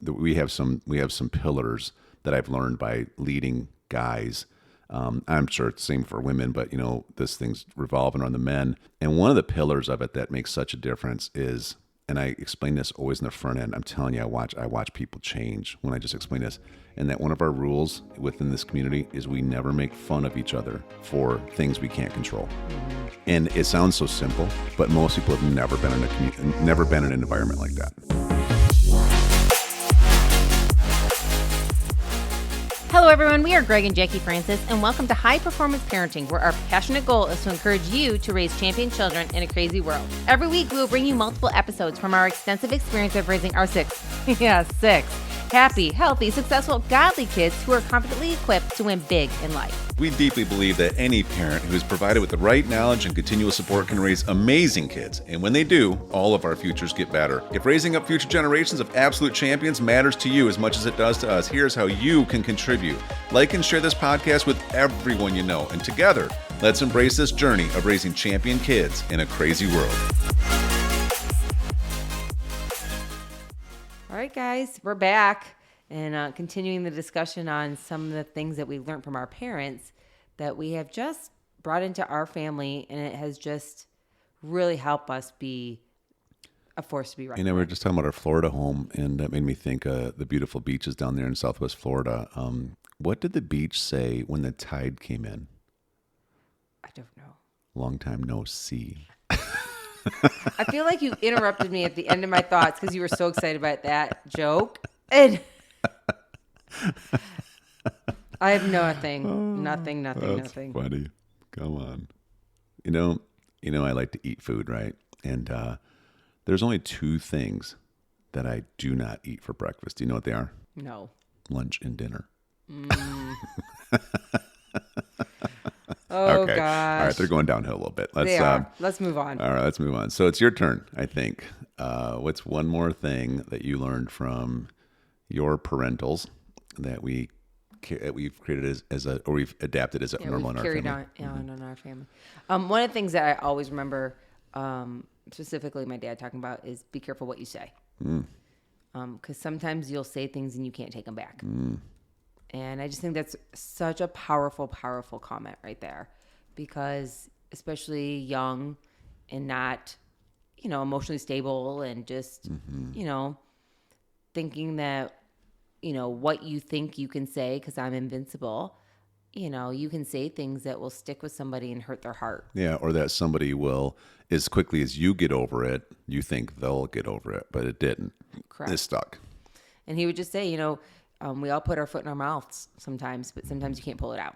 we have some pillars that I've learned by leading guys. I'm sure it's the same for women, but this thing's revolving around the men. And one of the pillars of it that makes such a difference is, and I explain this always in the front end. I'm telling you, I watch people change when I just explain this. And that one of our rules within this community is we never make fun of each other for things we can't control. And it sounds so simple, but most people have never been in an environment like that. Hello, everyone. We are Greg and Jacquie Francis, and welcome to High Performance Parenting, where our passionate goal is to encourage you to raise champion children in a crazy world. Every week, we will bring you multiple episodes from our extensive experience of raising our six happy, healthy, successful, godly kids who are confidently equipped to win big in life. We deeply believe that any parent who is provided with the right knowledge and continual support can raise amazing kids. And when they do, all of our futures get better. If raising up future generations of absolute champions matters to you as much as it does to us, here's how you can contribute. Like and share this podcast with everyone you know. And together, let's embrace this journey of raising champion kids in a crazy world. All right, guys, we're back and continuing the discussion on some of the things that we learned from our parents that we have just brought into our family, and it has just really helped us be a force to be reckoned with. We were just talking about our Florida home, and that made me think the beautiful beaches down there in Southwest Florida. What did the beach say when the tide came in? I don't know. Long time no see. I feel like you interrupted me at the end of my thoughts because you were so excited about that joke. And I have nothing. That's funny. Come on. I like to eat food, right? And there's only two things that I do not eat for breakfast. Do you know what they are? No. Lunch and dinner. Oh, okay. gosh. All right, they're going downhill a little bit. Let's move on. All right, let's move on. So it's your turn, I think. What's one more thing that you learned from your parentals that we've created or we've adapted as a normal in our family? On our family. One of the things that I always remember, specifically my dad talking about, is be careful what you say. Because sometimes you'll say things and you can't take them back. And I just think that's such a powerful, powerful comment right there, because especially young and not, emotionally stable and just, thinking that, what you think you can say because I'm invincible, you can say things that will stick with somebody and hurt their heart. Yeah, or that somebody will, as quickly as you get over it, you think they'll get over it, but it didn't. Correct. It stuck. And he would just say, we all put our foot in our mouths sometimes, but sometimes you can't pull it out.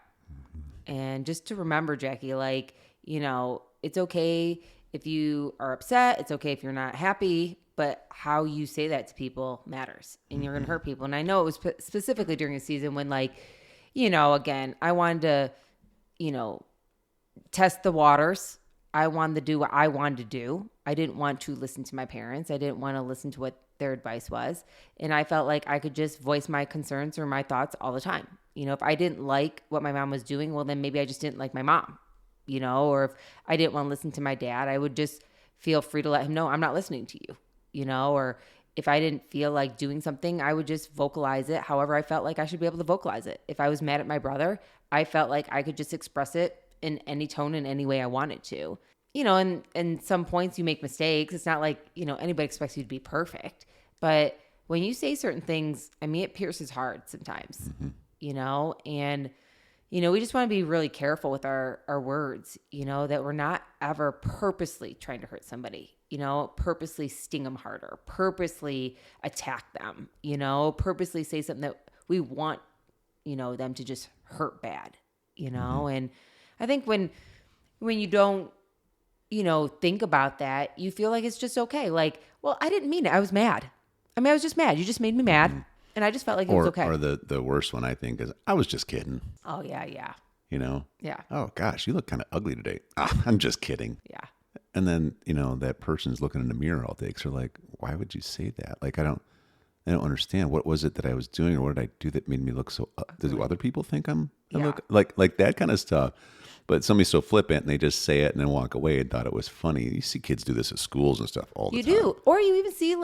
And just to remember, Jacquie, it's okay if you are upset. It's okay if you're not happy, but how you say that to people matters, and you're going to hurt people. And I know it was specifically during a season when, again, I wanted to, test the waters. I wanted to do what I wanted to do. I didn't want to listen to my parents. I didn't want to listen to what their advice was. And I felt like I could just voice my concerns or my thoughts all the time. If I didn't like what my mom was doing, well, then maybe I just didn't like my mom, or if I didn't want to listen to my dad, I would just feel free to let him know I'm not listening to you, or if I didn't feel like doing something, I would just vocalize it however I felt like I should be able to vocalize it. If I was mad at my brother, I felt like I could just express it in any tone, in any way I wanted to. And some points you make mistakes. It's not like, anybody expects you to be perfect. But when you say certain things, it pierces hard sometimes, and, we just want to be really careful with our words, that we're not ever purposely trying to hurt somebody, purposely sting them harder, purposely attack them, purposely say something that we want, them to just hurt bad, and I think when you don't, think about that, you feel like it's just okay. Like, well, I didn't mean it. I was mad. I was just mad. You just made me mad. And I just felt like it was okay. Or the worst one, I think, is I was just kidding. Oh, yeah. Yeah. Oh, gosh, you look kind of ugly today. I'm just kidding. Yeah. And then, that person's looking in the mirror all day. So they're like, why would you say that? Like, I don't understand. What was it that I was doing, or what did I do that made me look so, do other people think I look like that kind of stuff? But somebody's so flippant and they just say it and then walk away and thought it was funny. You see kids do this at schools and stuff all the time. You do. Or you even see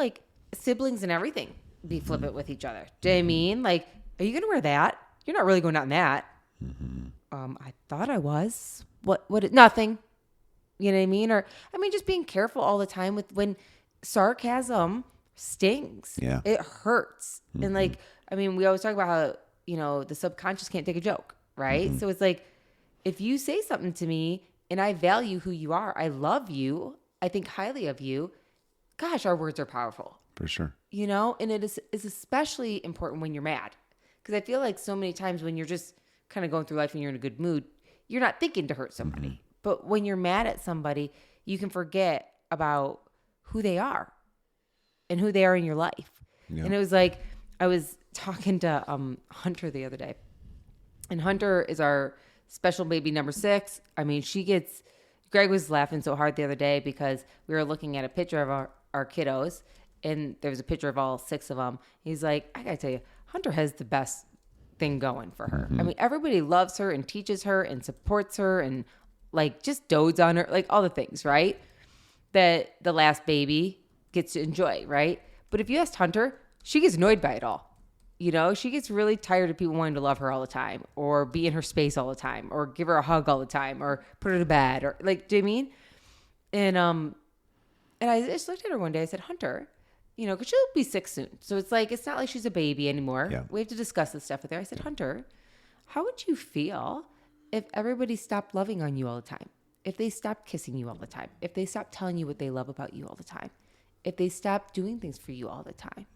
siblings and everything. be flippant with each other. Do you know what I mean? Like, are you going to wear that? You're not really going out in that. I thought I was. Nothing. You know what I mean? Or, I mean, just being careful all the time with when sarcasm stings. Yeah. It hurts. And like, I mean, we always talk about how, you know, the subconscious can't take a joke, right? So it's like, if you say something to me and I value who you are, I love you, I think highly of you, gosh, our words are powerful. For sure. You know, and it is especially important when you're mad. Because I feel like so many times when you're just kind of going through life and you're in a good mood, you're not thinking to hurt somebody. But when you're mad at somebody, you can forget about who they are and who they are in your life. Yeah. And it was like, I was talking to Hunter the other day. And Hunter is our special baby number 6. I mean, Greg was laughing so hard the other day because we were looking at a picture of our kiddos. And there was a picture of all 6 of them. He's like, I got to tell you, Hunter has the best thing going for her. I mean, everybody loves her and teaches her and supports her and like just dotes on her, like all the things, right? That the last baby gets to enjoy, right? But if you asked Hunter, she gets annoyed by it all. You know, she gets really tired of people wanting to love her all the time or be in her space all the time or give her a hug all the time or put her to bed or like, do you mean? And I just looked at her one day. I said, Hunter, you know, because she'll be 6 soon. So it's like, it's not like she's a baby anymore. Yeah. We have to discuss this stuff with her. I said, Hunter, how would you feel if everybody stopped loving on you all the time? If they stopped kissing you all the time? If they stopped telling you what they love about you all the time? If they stopped doing things for you all the time?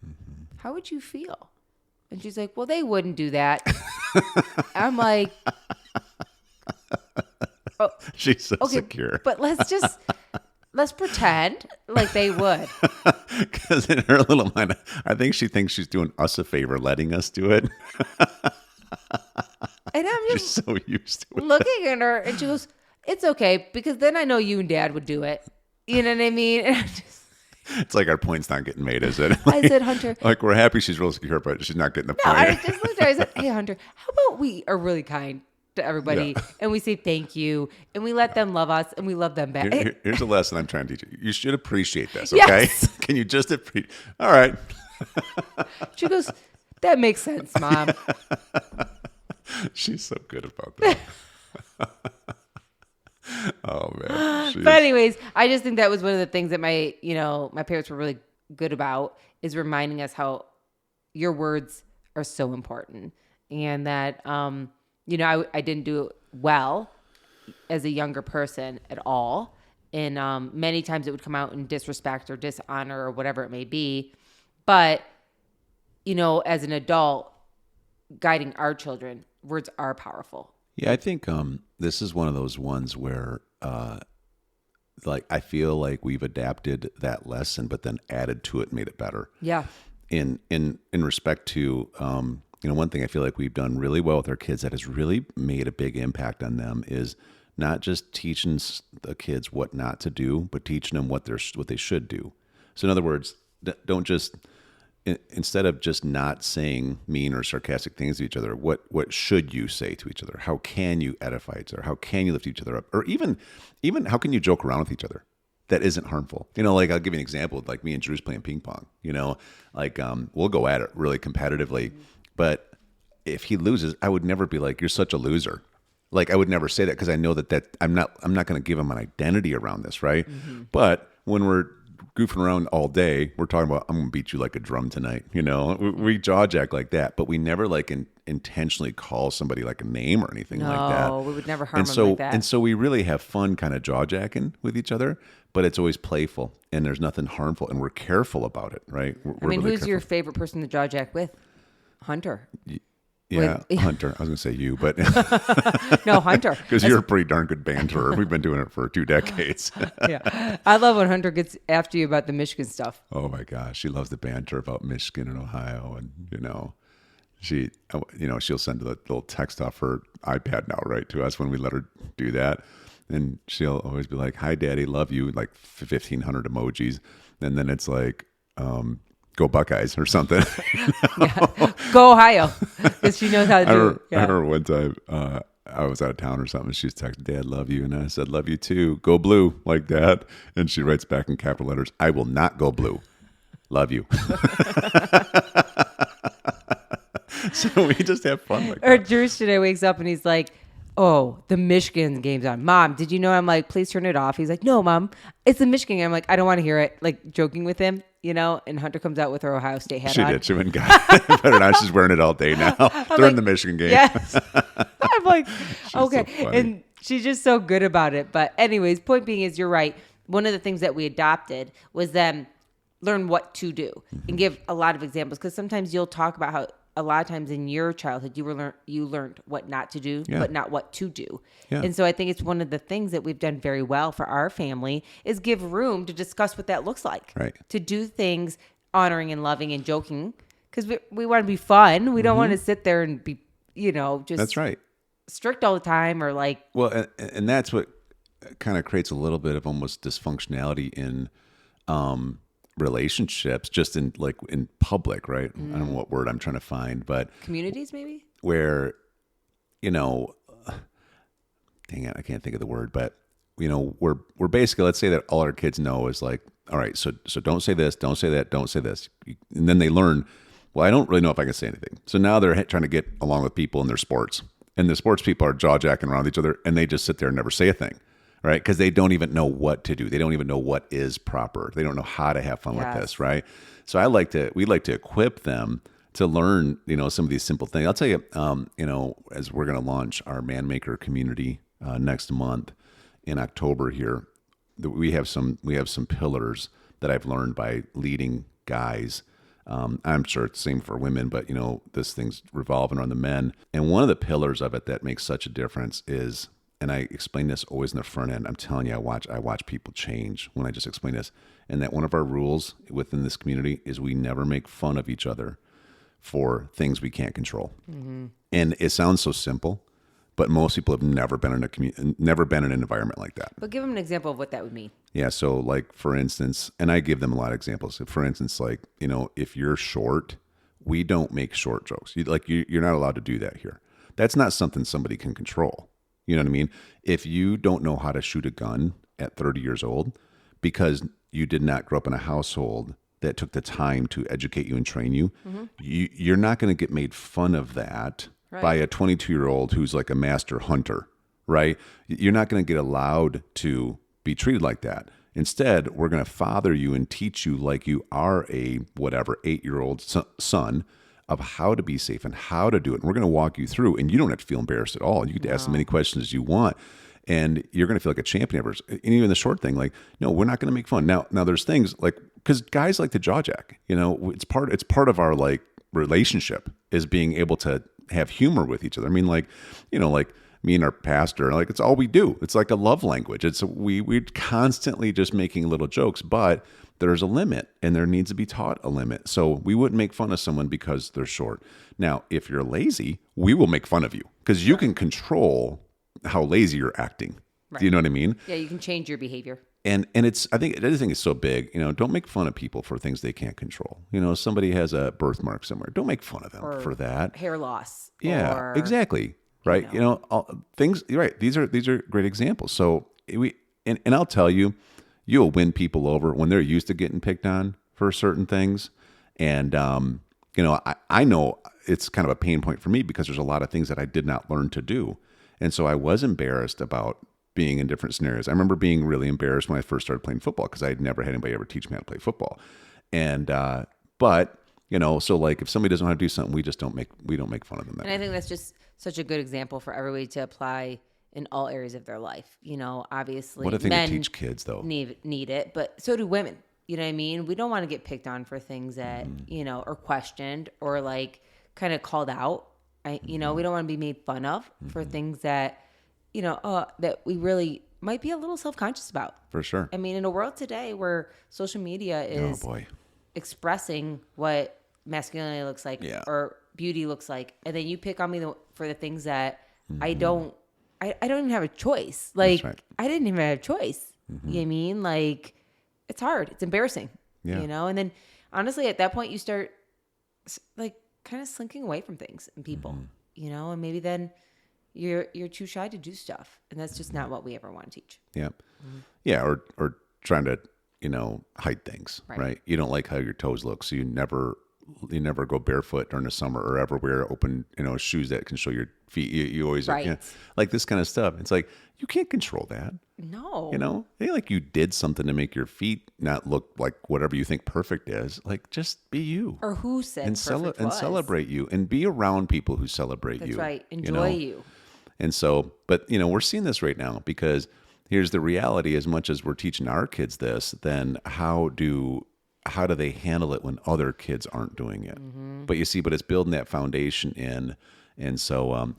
How would you feel? And she's like, well, they wouldn't do that. I'm like, oh, she's so secure. But let's pretend like they would. Because in her little mind, I think she thinks she's doing us a favor, letting us do it. And I'm just she's so used to it. Looking at her, and she goes, it's okay, because then I know you and Dad would do it. You know what I mean? And I'm just, it's like our point's not getting made, is it? Like, I said, Hunter. Like, we're happy she's real secure, but she's not getting the No, point. I just looked at her. I said, hey, Hunter, how about we are really kind to everybody and we say thank you and we let them love us and we love them back. Here's a lesson I'm trying to teach you. You should appreciate this, okay? Yes. Can you just appreciate? All right. She goes, that makes sense, Mom. She's so good about that. Oh man. But anyways, I just think that was one of the things that my parents were really good about, is reminding us how your words are so important, and that I didn't do well as a younger person at all, and many times it would come out in disrespect or dishonor or whatever it may be. But as an adult guiding our children, words are powerful. Yeah, I think this is one of those ones where, I feel like we've adapted that lesson, but then added to it, and made it better. Yeah. In respect to, one thing I feel like we've done really well with our kids that has really made a big impact on them is not just teaching the kids what not to do, but teaching them what they should do. So in other words, don't just. Instead of just not saying mean or sarcastic things to each other, what should you say to each other? How can you edify each other? How can you lift each other up? Or even how can you joke around with each other that isn't harmful? I'll give you an example. Like me and Drew's playing ping pong. We'll go at it really competitively, but if he loses, I would never be like, "You're such a loser." Like I would never say that, because I know that I'm not going to give him an identity around this, right? Mm-hmm. But when we're goofing around all day, we're talking about, I'm gonna beat you like a drum tonight. We jaw jack like that, but we never intentionally call somebody like a name or anything like that. No, we would never harm them like that. And so we really have fun kind of jaw jacking with each other, but it's always playful and there's nothing harmful, and we're careful about it, right? We're really who's careful. your favorite person to jaw jack with? Hunter. Yeah, Hunter. I was going to say you, but no, Hunter. Because you're a pretty darn good banterer. We've been doing it for 2 decades. Yeah, I love when Hunter gets after you about the Michigan stuff. Oh my gosh, she loves the banter about Michigan and Ohio, and she'll send a little text off her iPad now, right, to us when we let her do that, and she'll always be like, "Hi, Daddy, love you," like 1,500 emojis, and then it's like, "Go Buckeyes" or something. Yeah. Go Ohio, because she knows how to do it. Yeah. I remember one time I was out of town or something. She was texting, "Dad, love you." And I said, "Love you too. Go blue," like that. And she writes back in capital letters, "I will not go blue. Love you." So we just have fun like Or that. Drew today wakes up and he's like, "Oh, the Michigan game's on. Mom, did you know?" I'm like, "Please turn it off." He's like, "No, Mom, it's the Michigan game." I'm like, "I don't want to hear it." Like joking with him, And Hunter comes out with her Ohio State hat She on. did. She went and got it. Better not. She's wearing it all day now during like, the Michigan game. Yes. I'm like, okay. so funny. And she's just so good about it. But anyways, point being is you're right. One of the things that we adopted was then learn what to do and give a lot of examples. Because sometimes you'll talk about how a lot of times in your childhood you learned what not to do, but not what to do. Yeah. And so I think it's one of the things that we've done very well for our family is give room to discuss what that looks like. Right. To do things honoring and loving and joking. Because we want to be fun. We don't want to sit there and be, just That's right. strict all the time or like. Well, and that's what kind of creates a little bit of almost dysfunctionality in relationships, just in public, right? I don't know what word I'm trying to find, but Communities, maybe? where, dang it, I can't think of the word, but we're basically, let's say that all our kids know is like, all right, so don't say this, don't say that, don't say this. And then they learn, well, I don't really know if I can say anything. So now they're trying to get along with people in their sports. And the sports people are jaw-jacking around each other, and they just sit there and never say a thing, right? Because they don't even know what to do. They don't even know what is proper. They don't know how to have fun with this, right? So we like to equip them to learn, some of these simple things. I'll tell you, as we're going to launch our Man Maker community next month in October here, we have some pillars that I've learned by leading guys. I'm sure it's the same for women, but this thing's revolving around the men. And one of the pillars of it that makes such a difference is, and I explain this always in the front end. I'm telling you, I watch people change when I just explain this. And that one of our rules within this community is we never make fun of each other for things we can't control. Mm-hmm. And it sounds so simple, but most people have never been in an environment like that. But give them an example of what that would mean. Yeah. So like, for instance, and I give them a lot of examples. For instance, like, if you're short, we don't make short jokes. You're not allowed to do that here. That's not something somebody can control. You know what I mean? If you don't know how to shoot a gun at 30 years old because you did not grow up in a household that took the time to educate you and train you, you're not going to get made fun of that by a 22-year-old who's like a master hunter, right? You're not going to get allowed to be treated like that. Instead, we're going to father you and teach you like you are a 8-year-old son of how to be safe and how to do it. And we're going to walk you through, and you don't have to feel embarrassed at all. You get to ask as many questions as you want, and you're going to feel like a champion ever. And even the short thing, like, no, we're not going to make fun. Now there's things like, because guys like to jaw jack, it's part of our like relationship is being able to have humor with each other. I mean, like me and our pastor, like it's all we do. It's like a love language. We're constantly just making little jokes, but there's a limit and there needs to be taught a limit. So we wouldn't make fun of someone because they're short. Now, if you're lazy, we will make fun of you because you can control how lazy you're acting. Right. Do you know what I mean? Yeah, you can change your behavior. And I think the other thing is so big, don't make fun of people for things they can't control. Somebody has a birthmark somewhere. Don't make fun of them for that. Hair loss. Yeah, exactly. Right. Things, you're right. These are great examples. So and I'll tell you, you'll win people over when they're used to getting picked on for certain things. And, I know it's kind of a pain point for me because there's a lot of things that I did not learn to do. And so I was embarrassed about being in different scenarios. I remember being really embarrassed when I first started playing football because I had never had anybody ever teach me how to play football. And, but, so like if somebody doesn't know how to do something, we don't make fun of them. And I think that's just such a good example for everybody to apply in all areas of their life. Obviously what a thing men to teach kids though. Need it, but so do women. You know what I mean? We don't want to get picked on for things that, or questioned or like kind of called out. We don't want to be made fun of for things that, that we really might be a little self-conscious about. For sure. I mean, in a world today where social media is expressing what masculinity looks like or beauty looks like, and then you pick on me for the things that I don't even have a choice. Like, I didn't even have a choice. You know what I mean? Like, it's hard. It's embarrassing. Yeah. And then honestly, at that point, you start like kind of slinking away from things and people, and maybe then you're too shy to do stuff. And that's just not what we ever want to teach. Yeah. Yeah. Or trying to, hide things, right? You don't like how your toes look. So you never never go barefoot during the summer or ever wear open, shoes that can show your feet. You always Right. like this kind of stuff. It's like you can't control that. No. It ain't like you did something to make your feet not look like whatever you think perfect is. Like just be you. Or who said and perfect was. celebrate you and be around people who celebrate That's you. right. Enjoy you. And so, but we're seeing this right now because here's the reality: as much as we're teaching our kids this, then how do they handle it when other kids aren't doing it? Mm-hmm. But it's building that foundation in. And so,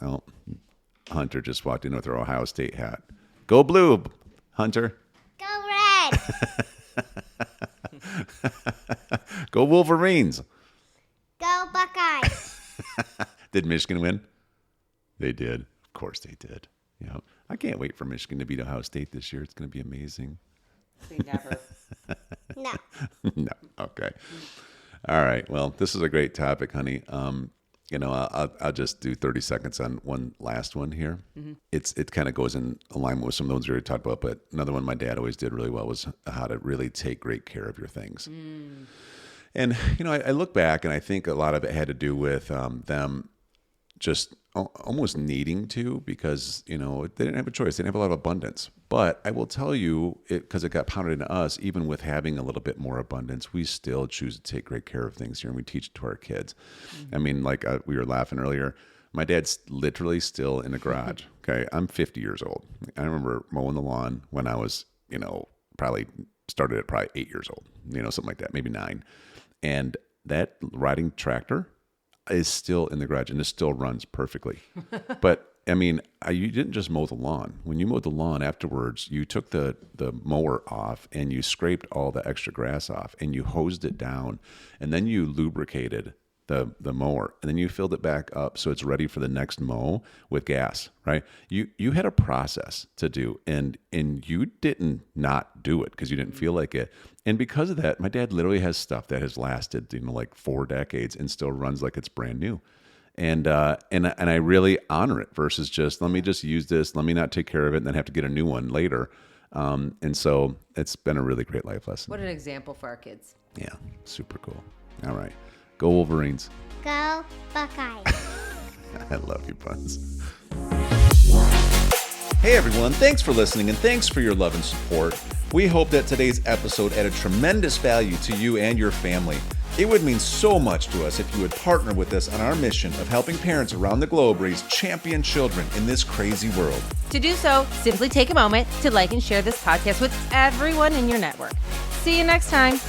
Hunter just walked in with her Ohio State hat. Go blue, Hunter. Go red. Go Wolverines. Go Buckeyes. Did Michigan win? They did. Of course they did. I can't wait for Michigan to beat Ohio State this year. It's going to be amazing. We never. No. No. Okay. All right. Well, this is a great topic, honey. I'll just do 30 seconds on one last one here. Mm-hmm. It kind of goes in alignment with some of the ones we already talked about, but another one my dad always did really well was how to really take great care of your things. Mm. And, I look back and I think a lot of it had to do with them just almost needing to because, they didn't have a choice. They didn't have a lot of abundance. But I will tell you, because it got pounded into us, even with having a little bit more abundance, we still choose to take great care of things here and we teach it to our kids. Mm-hmm. I mean, like we were laughing earlier, my dad's literally still in the garage. Okay. I'm 50 years old. I remember mowing the lawn when I was, probably started at probably 8 years old, something like that, maybe 9. And that riding tractor is still in the garage and it still runs perfectly. But I mean, you didn't just mow the lawn. When you mowed the lawn afterwards, you took the mower off and you scraped all the extra grass off and you hosed it down and then you lubricated the mower and then you filled it back up so it's ready for the next mow with gas, right? You had a process to do and you didn't not do it because you didn't feel like it. And because of that, my dad literally has stuff that has lasted, like 4 decades and still runs like it's brand new. And I really honor it versus just, let me just use this, let me not take care of it and then have to get a new one later. And so it's been a really great life lesson. What an example for our kids. Yeah, super cool. All right. Go Wolverines. Go Buckeyes. I love you, Buns. Hey, everyone. Thanks for listening, and thanks for your love and support. We hope that today's episode added tremendous value to you and your family. It would mean so much to us if you would partner with us on our mission of helping parents around the globe raise champion children in this crazy world. To do so, simply take a moment to like and share this podcast with everyone in your network. See you next time.